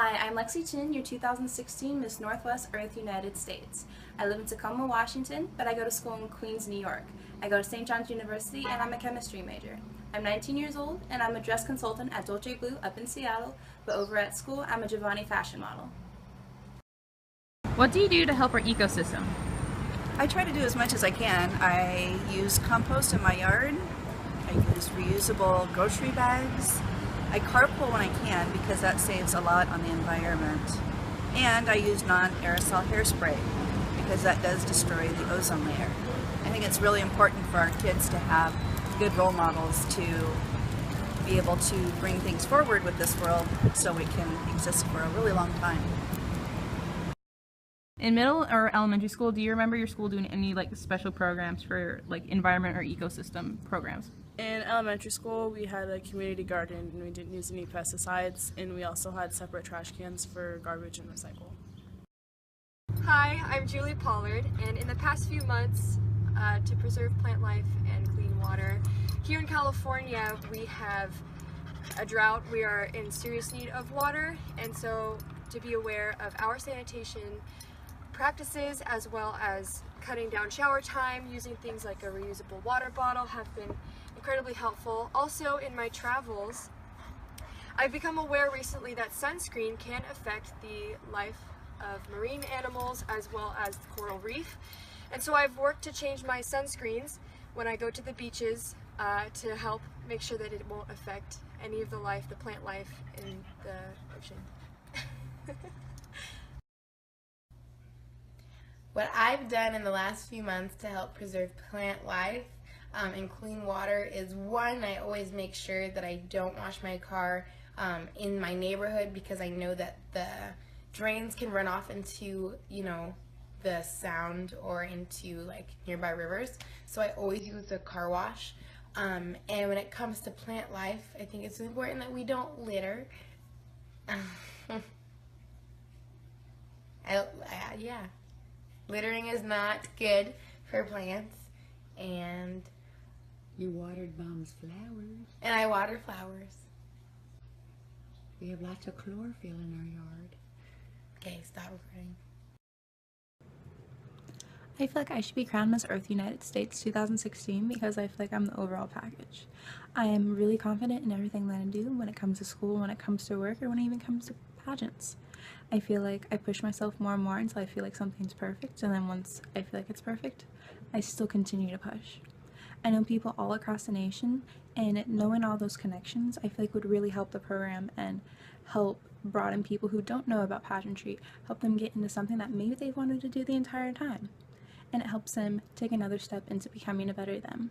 Hi, I'm Alexis Chinn, your 2016 Miss Northwest Earth United States. I live in Tacoma, Washington, but I go to school in Queens, New York. I go to St. John's University and I'm a chemistry major. I'm 19 years old and I'm a dress consultant at Dolce Blue up in Seattle, but over at school I'm a Giovanni fashion model. What do you do to help our ecosystem? I try to do as much as I can. I use compost in my yard. I use reusable grocery bags. I carpool when I can because that saves a lot on the environment. And I use non-aerosol hairspray because that does destroy the ozone layer. I think it's really important for our kids to have good role models to be able to bring things forward with this world so it can exist for a really long time. In middle or elementary school, do you remember your school doing any special programs for environment or ecosystem programs? In elementary school, we had a community garden and we didn't use any pesticides, and we also had separate trash cans for garbage and recycle. Hi, I'm Julie Pollard, and in the past few months, to preserve plant life and clean water, here in California we have a drought. We are in serious need of water, and so to be aware of our sanitation practices as well as cutting down shower time, using things like a reusable water bottle have been incredibly helpful. Also in my travels, I've become aware recently that sunscreen can affect the life of marine animals as well as the coral reef. And so I've worked to change my sunscreens when I go to the beaches to help make sure that it won't affect any of the plant life in the ocean. What I've done in the last few months to help preserve plant life and clean water is, one, I always make sure that I don't wash my car in my neighborhood because I know that the drains can run off into, the Sound or into nearby rivers. So I always use a car wash. And when it comes to plant life, I think it's important that we don't litter. Yeah. Littering is not good for plants, and you watered Mom's flowers. And I water flowers. We have lots of chlorophyll in our yard. Okay, stop recording. I feel like I should be crowned Miss Earth United States 2016 because I feel like I'm the overall package. I am really confident in everything that I do when it comes to school, when it comes to work, or when it even comes to pageants. I feel like I push myself more and more until I feel like something's perfect, and then once I feel like it's perfect, I still continue to push. I know people all across the nation, and knowing all those connections I feel like would really help the program and help broaden people who don't know about pageantry, help them get into something that maybe they've wanted to do the entire time. And it helps them take another step into becoming a better them.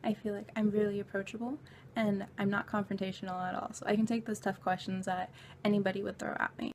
I feel like I'm really approachable and I'm not confrontational at all, so I can take those tough questions that anybody would throw at me.